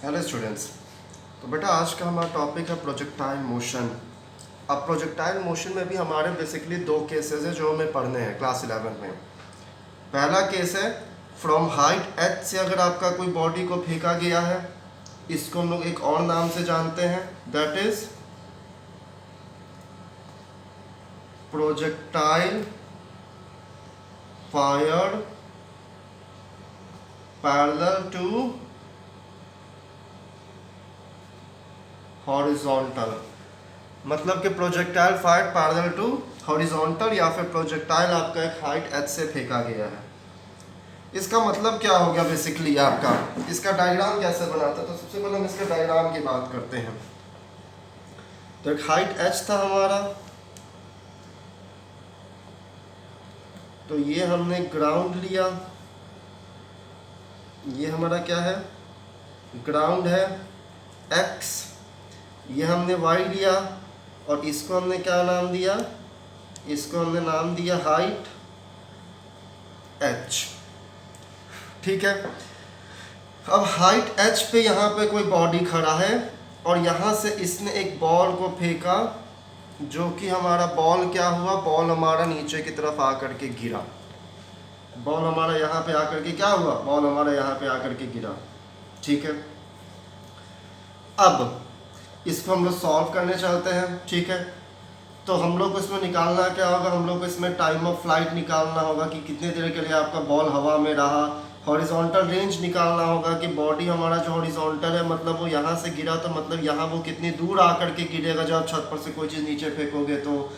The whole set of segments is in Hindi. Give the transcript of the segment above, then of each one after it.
Hello students. तो बेटा आज का हमारा टॉपिक है प्रोजेक्टाइल मोशन। अब प्रोजेक्टाइल मोशन में भी हमारे बेसिकली दो केसेस हैं जो हमें पढ़ने हैं क्लास 11 में। पहला केस है फ्रॉम हाइट h से अगर आपका कोई बॉडी को फेंका गया है, इसको हम लोग एक और नाम से जानते हैं, that is projectile fired parallel to horizontal. मतलब कि projectile fire parallel to horizontal या फिर प्रोजेक्टाइल आपका एक हाइट h से फेंका गया है। इसका मतलब क्या हो गया बेसिकली आपका, इसका डायग्राम कैसे बनाता है। तो सबसे पहले हम इसके डायग्राम की बात करते हैं। तो एक हाइट h था हमारा, तो ये हमने ग्राउंड लिया, ये हमारा क्या है, ग्राउंड है x, ये हमने y लिया और इसको हमने क्या नाम दिया, इसको हमने नाम दिया हाइट h। ठीक है। अब हाइट h पे यहाँ पे कोई बॉडी खड़ा है और यहाँ से इसने एक बॉल को फेंका, जो कि हमारा बॉल क्या हुआ, बॉल हमारा नीचे की तरफ आकर के गिरा। बॉल हमारा यहाँ पे आकर के क्या हुआ, बॉल हमारा यहाँ पे आकर के गिरा। ठीक है। अब इसको हम लोग सॉल्व करने चलते हैं। ठीक है। तो हम लोग को इसमें निकालना क्या होगा, हम लोग को इसमें टाइम ऑफ फ्लाइट निकालना होगा कि कितने देर के लिए आपका बॉल हवा में रहा। हॉरिजॉन्टल रेंज निकालना होगा कि बॉडी हमारा जो हॉरिजॉन्टल है, मतलब वो यहाँ से गिरा, तो मतलब यहाँ वो कितनी दूर आकर के गिरेगा। जब आप छत पर से कोई चीज़ नीचे फेंकोगे तो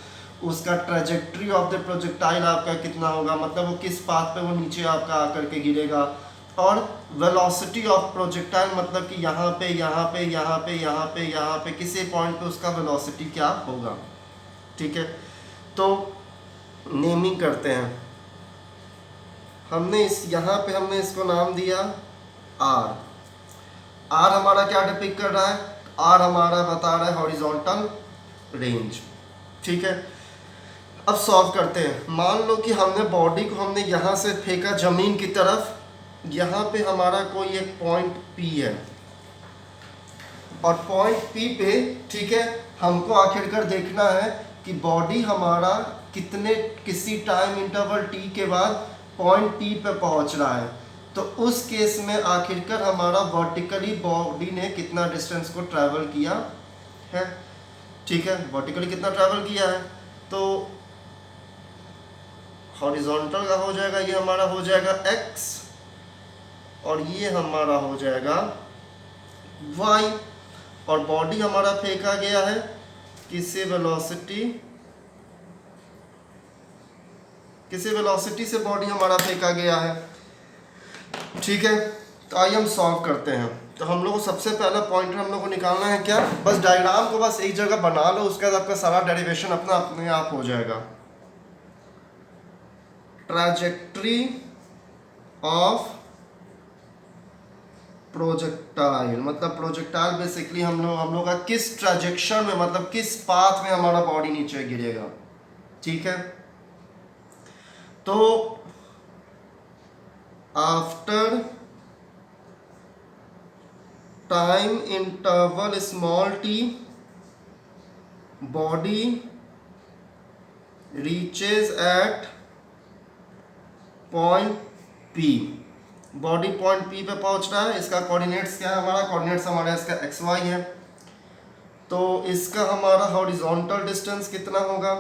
उसका ट्रेजेक्ट्री ऑफ द प्रोजेक्टाइल आपका कितना होगा, मतलब वो किस पाथ पे वो नीचे आपका आकर के गिरेगा। और वेलोसिटी ऑफ प्रोजेक्टाइल, मतलब कि यहाँ पे यहाँ पे यहाँ पे यहाँ पे यहाँ पे किसी पॉइंट पे उसका वेलोसिटी क्या होगा। ठीक है। तो नेमिंग करते हैं। हमने इस यहाँ पे हमने इसको नाम दिया आर। आर हमारा क्या डिपिक्ट कर रहा है, आर हमारा बता रहा है हॉरिजॉन्टल रेंज। ठीक है। अब सॉल्व करते हैं। मान लो कि हमने बॉडी को हमने यहाँ से फेंका जमीन की तरफ, यहाँ पे हमारा कोई एक पॉइंट P है और पॉइंट P पे, ठीक है, हमको आखिरकार देखना है कि बॉडी हमारा किसी टाइम इंटरवल T के बाद पॉइंट T पे पहुंच रहा है। तो उस केस में आखिरकार हमारा वर्टिकली बॉडी ने कितना डिस्टेंस को ट्रैवल किया है। ठीक है, वर्टिकली कितना ट्रैवल किया है, तो हॉरिजॉन्टल का हो जाएगा, ये हमारा हो जाएगा x और ये हमारा हो जाएगा y। और बॉडी हमारा फेंका गया है किसी वेलोसिटी से बॉडी हमारा फेंका गया है। ठीक है। तो आइए हम सॉल्व करते हैं। तो हम लोग को सबसे पहला पॉइंटर हम लोग को निकालना है क्या, बस डायग्राम को बस एक जगह बना लो, उसके बाद आपका सारा डेरिवेशन अपने आप हो जाएगा। ट्रैजेक्टरी ऑफ प्रोजेक्टाइल, मतलब प्रोजेक्टाइल बेसिकली हम लोग का किस ट्रैजेक्शन में, मतलब किस पाथ में हमारा बॉडी नीचे गिरेगा। ठीक है। तो after time interval small t, body reaches at point P। Body point P पे पहुंच रहा है। इसका कोऑर्डिनेट्स क्या है, हमारा कोऑर्डिनेट्स हमारा इसका xy है। तो इसका हमारा हॉरिजॉन्टल डिस्टेंस कितना होगा,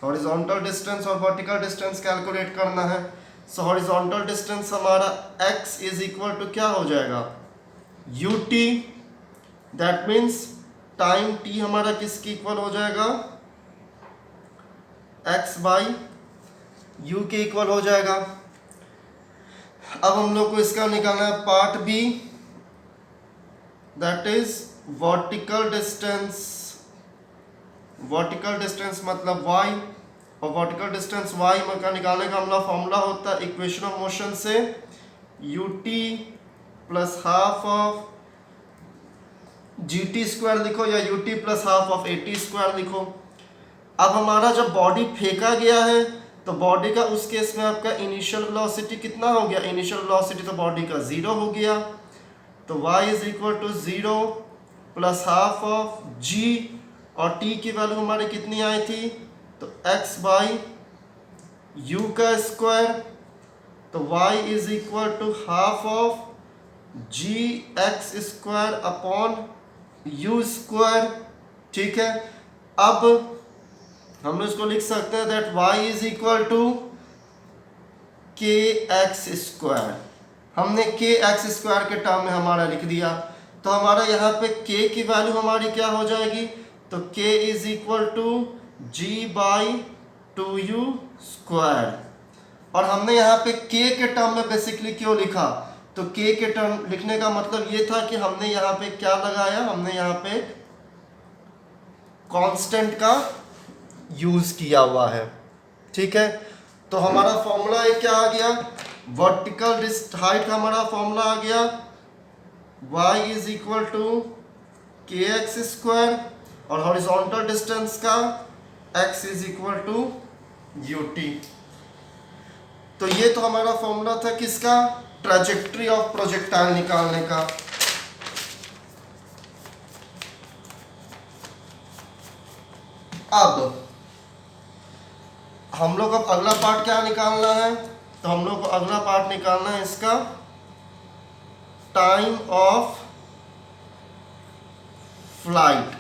हॉरिजॉन्टल डिस्टेंस और वर्टिकल डिस्टेंस कैलकुलेट करना है। सो हॉरिजॉन्टल डिस्टेंस हमारा x इज इक्वल टू क्या हो जाएगा, ut। That means time t हमारा किसकी इक्वल हो जाएगा, x बाई u के इक्वल हो जाएगा। अब हम लोग को इसका निकालना है part b, that is vertical distance. Vertical distance मतलब y, और वर्टिकल डिस्टेंस y का निकालने का हमारा फॉर्मूला होता है इक्वेशन ऑफ मोशन से ut plus half of gt square लिखो या ut plus half of at square लिखो। अब हमारा जब बॉडी फेंका गया है तो बॉडी का उस केस में आपका इनिशियल वेलोसिटी कितना हो गया, इनिशियल वेलोसिटी तो बॉडी का 0 हो गया, तो y is equal to 0 plus half of g, और t की वैल्यू हमारी कितनी आई थी, तो x बाई u का स्क्वायर, तो y is equal to half of G X square upon U square. ठीक है, अब हम लोग इसको लिख सकते हैं that y is equal to K X square. हमने के एक्स स्क्वायर के टर्म में हमारा लिख दिया, तो हमारा यहाँ पे k की वैल्यू हमारी क्या हो जाएगी, तो k is equal to G by 2u square. और हमने यहाँ पे k के टर्म में बेसिकली क्यों लिखा, तो k के टर्म लिखने का मतलब ये था कि हमने यहाँ पे क्या लगाया, हमने यहाँ पे कांस्टेंट का यूज किया हुआ है। ठीक है, तो हमारा फॉर्मूला एक क्या आ गया, वर्टिकल हाइट का हमारा फॉर्मूला आ गया y is equal to K X square, और हॉरिजॉन्टल डिस्टेंस का x is equal to you T. तो ये तो हमारा फॉर्मूला था किसका, ट्रैजेक्टरी ऑफ प्रोजेक्टाइल निकालने का। अब हम लोग अब अगला पार्ट क्या निकालना है, तो हम लोग को अगला पार्ट निकालना है इसका time of flight.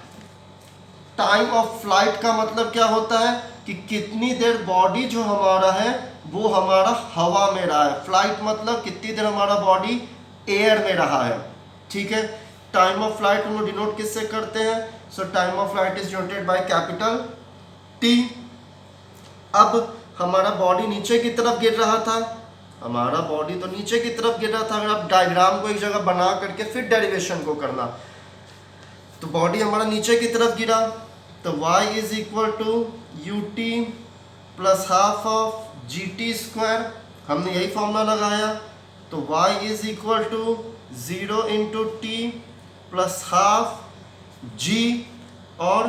Time of flight का मतलब क्या होता है कि कितनी देर बॉडी जो हमारा है वो हमारा हवा में रहा है। फ्लाइट मतलब कितनी देर हमारा बॉडी एयर में रहा है। ठीक है, टाइम ऑफ फ्लाइट हम लोग डिनोट किससे करते हैं, सो time of flight is denoted by capital T. अब हमारा बॉडी नीचे की तरफ गिर रहा था, हमारा बॉडी तो नीचे की तरफ गिर रहा था। अगर आप डायग्राम को एक जगह बना करके फिर डेरिवेशन को करना, तो बॉडी हमारा नीचे की तरफ गिरा, तो y is equal to you t plus half of g t square. हमने यही फॉर्मूला लगाया, तो y is equal to 0 into t plus half g और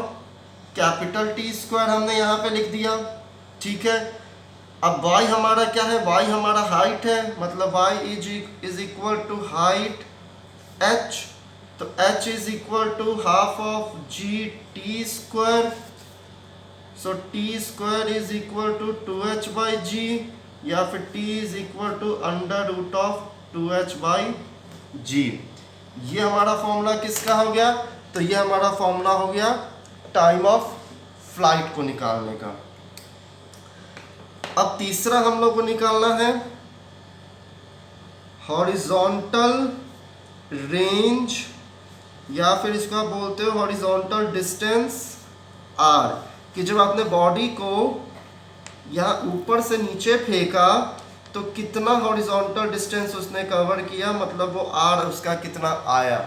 कैपिटल टी स्क्वायर हमने यहाँ पे लिख दिया। ठीक है, अब y हमारा क्या है, y हमारा हाइट है, मतलब y is equal to height h, तो h is equal to half of g t square, so t square is equal to 2h by g, या फिर t is equal to under root of 2h by g. ये हमारा फॉर्मूला किसका हो गया, तो ये हमारा फॉर्मूला हो गया टाइम ऑफ फ्लाइट को निकालने का। अब तीसरा हम लोग को निकालना है हॉरिजॉन्टल रेंज, या फिर इसको आप बोलते हो हॉरिजॉन्टल डिस्टेंस r, कि जब आपने बॉडी को यहाँ ऊपर से नीचे फेंका तो कितना हॉरिजॉन्टल डिस्टेंस उसने कवर किया, मतलब वो r उसका कितना आया।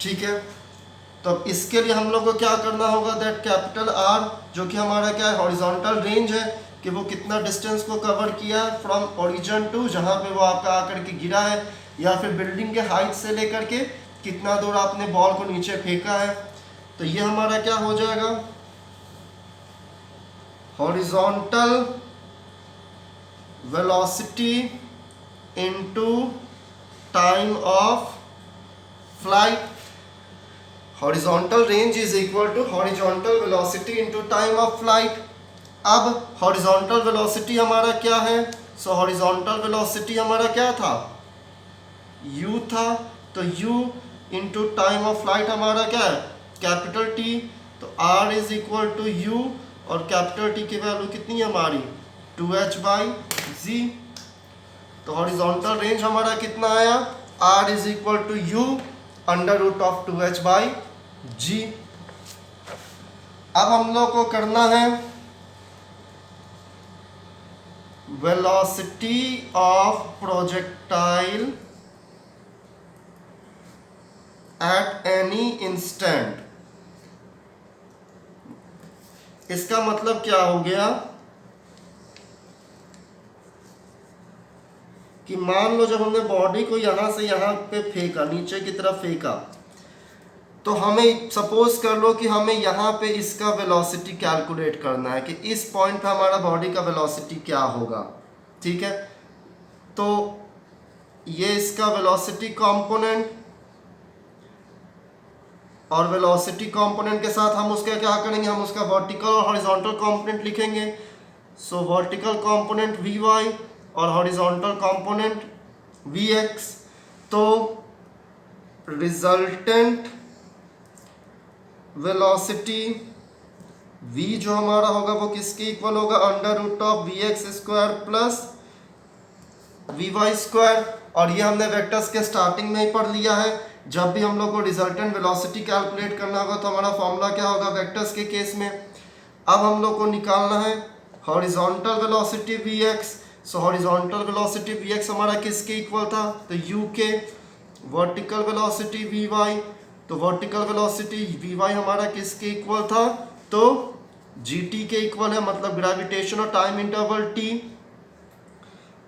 ठीक है, तो अब इसके लिए हम लोग को क्या करना होगा, दैट कैपिटल R जो कि हमारा क्या है, हॉरिजॉन्टल रेंज है, कि वो कितना डिस्टेंस को कवर किया फ्रॉम ओरिजिन टू जहाँ पे वो आपका आकर के गिरा है, या फिर बिल्डिंग के हाइट से लेकर के कितना दूर आपने बॉल को नीचे फेंका है। तो ये हमारा क्या हो जाएगा, horizontal velocity into time of flight. Horizontal range is equal to horizontal velocity into time of flight. अब हॉरिजॉन्टल वेलोसिटी हमारा क्या है, सो हॉरिजॉन्टल वेलोसिटी हमारा क्या था, u था, तो u into time of flight हमारा क्या है, कैपिटल T, तो r is equal to u, और कैपिटल T की वैल्यू कितनी है हमारी 2h बाई जी। तो हॉरिजॉन्टल रेंज हमारा कितना आया, r is equal to u under root of 2h by g. अब हम लोग को करना है velocity of projectile at any instant. इसका मतलब क्या हो गया कि मान लो जब हमने बॉडी को यहां से यहां पे फेंका, नीचे की तरफ फेंका, तो हमें सपोज कर लो कि हमें यहाँ पे इसका वेलोसिटी कैलकुलेट करना है कि इस पॉइंट पे हमारा बॉडी का वेलोसिटी क्या होगा, ठीक है। तो ये इसका वेलोसिटी कंपोनेंट, और वेलोसिटी कंपोनेंट के साथ हम उसका क्या करेंगे, हम उसका वर्टिकल और हॉरिजॉन्टल कंपोनेंट लिखेंगे। So vertical component V Y और हॉरिजॉन्टल कंपोनेंट वी एक्स। तो रिजल्टेंट वेलोसिटी v जो हमारा होगा वो किसके इक्वल होगा, under root of V X square plus V Y square. और ये हमने वेक्टर्स के स्टार्टिंग में ही पढ़ लिया है। जब भी हम लोग को रिजल्टेंट वेलोसिटी कैलकुलेट करना होगा तो हमारा फॉर्मूला क्या होगा वेक्टर्स के केस में। अब हम लोग को निकालना है horizontal velocity V X. So horizontal velocity V X हमारा किसके इक्वल था, तो u के। वर्टिकल वेलोसिटी वी वाई, तो वर्टिकल वेलोसिटी वी वाई हमारा किसके इक्वल था, तो gt के इक्वल है, मतलब ग्रेविटेशन और टाइम इंटरवल t।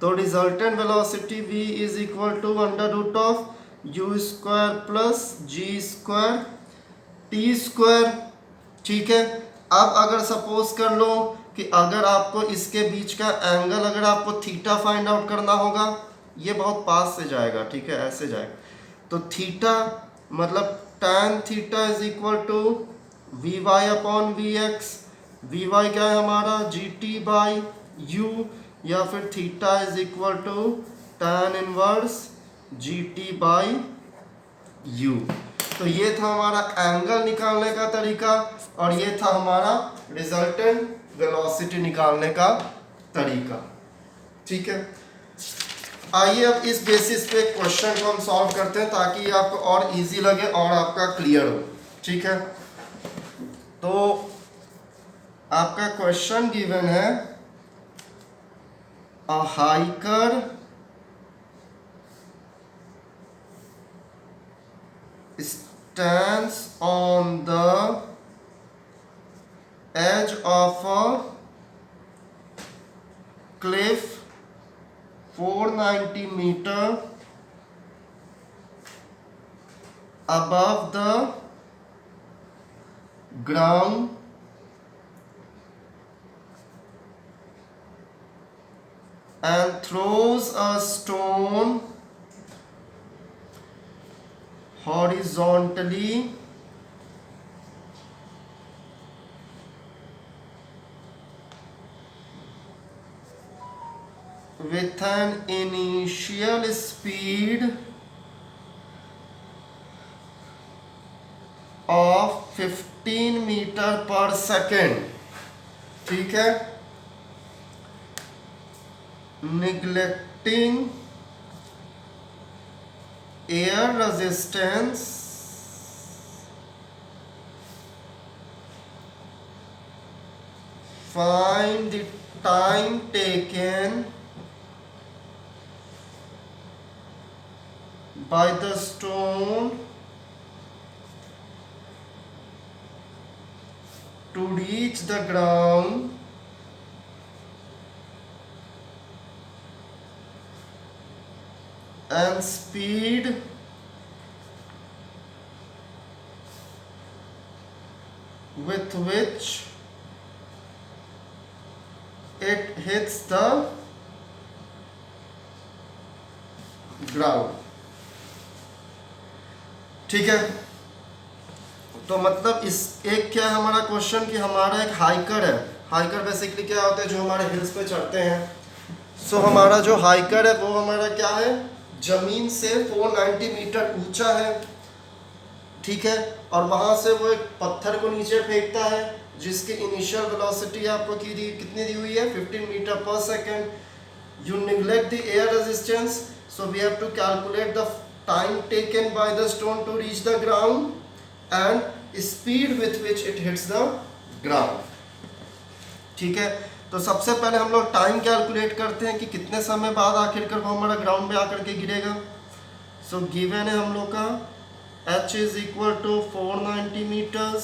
तो resultant velocity v is equal to under root of u square plus g square t square, ठीक है। अब अगर सपोज कर लो कि अगर आपको इसके बीच का एंगल अगर आपको थीटा फाइंड आउट करना होगा, ये बहुत पास से जाएगा, ठीक है, ऐसे जाएगा। तो थीटा मतलब tan theta is equal to V Y upon V X. V Y क्या है हमारा जी टी बाई यू, या फिर theta is equal to tan inverse G T by U. तो ये था हमारा एंगल निकालने का तरीका और ये था हमारा रिजल्टेंट वेलोसिटी निकालने का तरीका, ठीक है। आइए अब इस बेसिस पे क्वेश्चन को हम सॉल्व करते हैं ताकि ये आपको और इजी लगे और आपका क्लियर हो, ठीक है। तो आपका क्वेश्चन गिवन है अ hiker stands on the edge of a cliff 490 meter above the ground and throws a stone horizontally with an initial speed of 15 metre पर सेकेंड, ठीक है। neglecting air resistance find the time taken by the stone to reach the ground and speed with which it hits the ground, ठीक है। तो मतलब इस एक क्या है हमारा क्वेश्चन कि हमारा एक हाइकर है। हाइकर बेसिकली क्या होता है, जो हमारे हिल्स पे चढ़ते हैं। सो हमारा जो हाइकर है वो हमारा क्या है, जमीन से 490 मीटर ऊंचा है, ठीक है। और वहां से वो एक पत्थर को नीचे फेंकता है जिसकी इनिशियल वेलोसिटी आपको कितनी दी हुई है, 15 मीटर पर second. You neglect the air resistance, so we have to calculate the time taken by the stone to reach the ground and speed with which it hits the ground, ठीक है। तो सबसे पहले हम लोग टाइम कैलकुलेट करते हैं कि कितने समय बाद आखिरकार वो हमारा ग्राउंड में आकर के गिरेगा। सो गिवन है हम लोग का h is equal to 490 metres,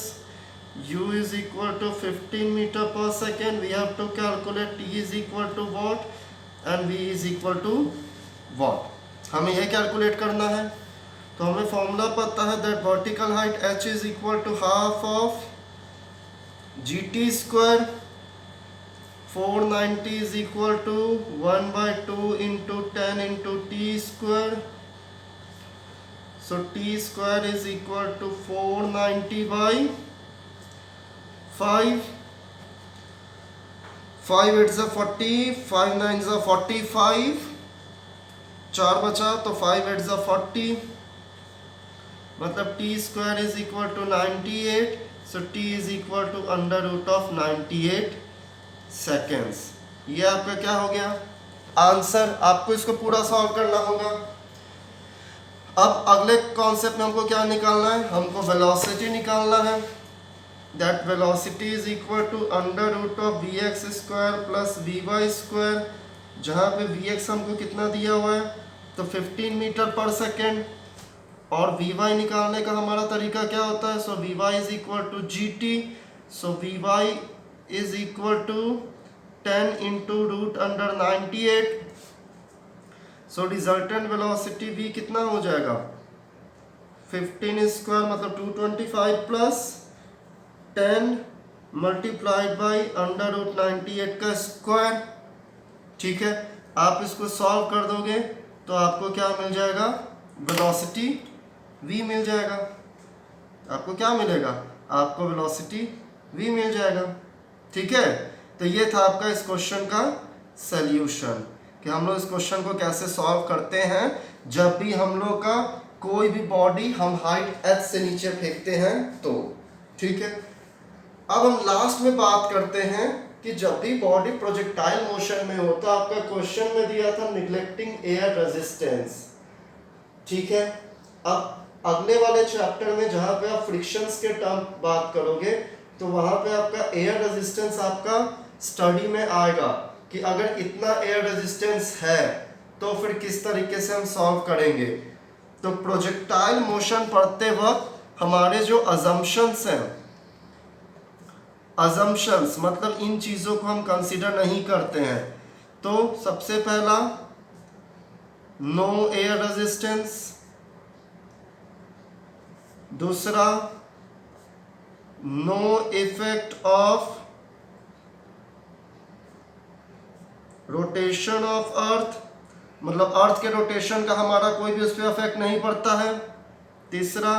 u is equal to 15 metre पर second. We have to calculate t is equal to what and v is equal to what. हमें यह कैलकुलेट करना है। तो हमें फॉर्मूला पता है that vertical height h is equal to half of gt square 490 is equal to 1/2 into 10 into t square. So t square is equal to 490 by 5. 5 8 is 40, 5 9 is 45, 4 बचा तो 5 8 is 40, मतलब t square is equal to 98. So t is equal to under root of 98 seconds. ये आपका क्या हो गया आंसर। आपको इसको पूरा सॉल्व करना होगा। अब अगले कॉन्सेप्ट में हमको क्या निकालना है, हमको वेलोसिटी निकालना है। That velocity is equal to under root of V X square plus V Y square, जहाँ पे वी एक्स हमको कितना दिया हुआ है तो 15 मीटर पर सेकेंड, और वी वाई निकालने का हमारा तरीका क्या होता है, so V Y is equal to G T. So V Y is equal to 10 into root under 98. So resultant velocity v कितना हो जाएगा 15 स्क्वायर मतलब 225 plus 10 multiplied by under root 98 का स्क्वायर। ठीक है, आप इसको सॉल्व कर दोगे तो आपको क्या मिल जाएगा, वेलोसिटी v मिल जाएगा। आपको क्या मिलेगा, आपको वेलोसिटी v मिल जाएगा। ठीक है, तो ये था आपका इस क्वेश्चन का सल्यूशन कि हम लोग इस क्वेश्चन को कैसे सॉल्व करते हैं जब भी हम लोग का कोई भी बॉडी हम हाइट h से नीचे फेंकते हैं तो। ठीक है, अब हम लास्ट में बात करते हैं कि जब भी बॉडी प्रोजेक्टाइल मोशन में हो तो आपका क्वेश्चन में दिया था निग्लेक्टिंग एयर रेजिस्टेंस। ठीक है, अब अगले वाले चैप्टर में जहाँ पे आप फ्रिक्शंस के टर्म बात करोगे तो वहाँ पे आपका एयर रेजिस्टेंस आपका स्टडी में आएगा कि अगर इतना एयर रेजिस्टेंस है तो फिर किस तरीके से हम सॉल्व करेंगे। तो प्रोजेक्टाइल मोशन पढ़ते वक्त हमारे जो अजम्पशंस हैं, अजम्पशंस मतलब इन चीज़ों को हम कंसीडर नहीं करते हैं। तो सबसे पहला नो एयर रेजिस्टेंस, दूसरा no effect of rotation of earth, मतलब अर्थ के रोटेशन का हमारा कोई भी उस पर इफेक्ट नहीं पड़ता है। तीसरा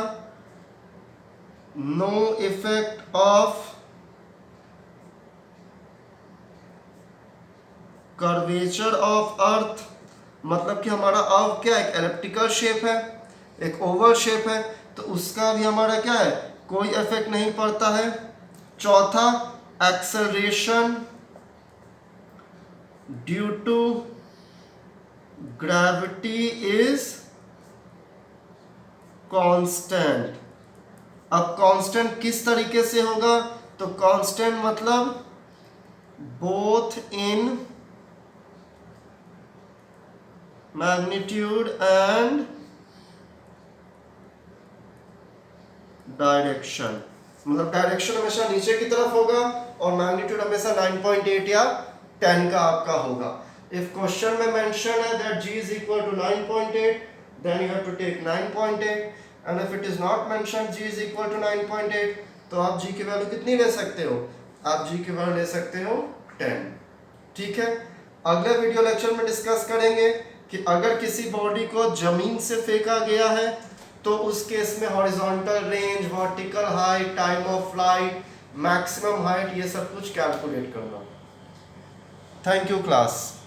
no effect of curvature of earth, मतलब कि हमारा अर्थ क्या एक एलिप्टिकल शेप है, एक ओवल शेप है, तो उसका भी हमारा क्या है कोई इफेक्ट नहीं पड़ता है। चौथा acceleration due to gravity is constant. अब कांस्टेंट किस तरीके से होगा, तो कांस्टेंट मतलब both in magnitude and direction, मतलब डायरेक्शन हमेशा नीचे की तरफ होगा और मैग्नीट्यूड हमेशा 9.8 या 10 का आपका होगा। इफ क्वेश्चन में मेंशन है that g is equal to 9.8 then you have to take 9.8 and if it is not mentioned g is equal to 9.8 तो आप g की वैल्यू कितनी ले सकते हो, आप g की वैल्यू ले सकते हो 10। ठीक है, अगले वीडियो लेक्चर में डिस्कस करेंगे कि अगर किसी बॉडी को जमीन से फेंका गया है तो उस केस में horizontal range, vertical height, time of flight, maximum height, ये सब कुछ कैलकुलेट करना। Thank you class.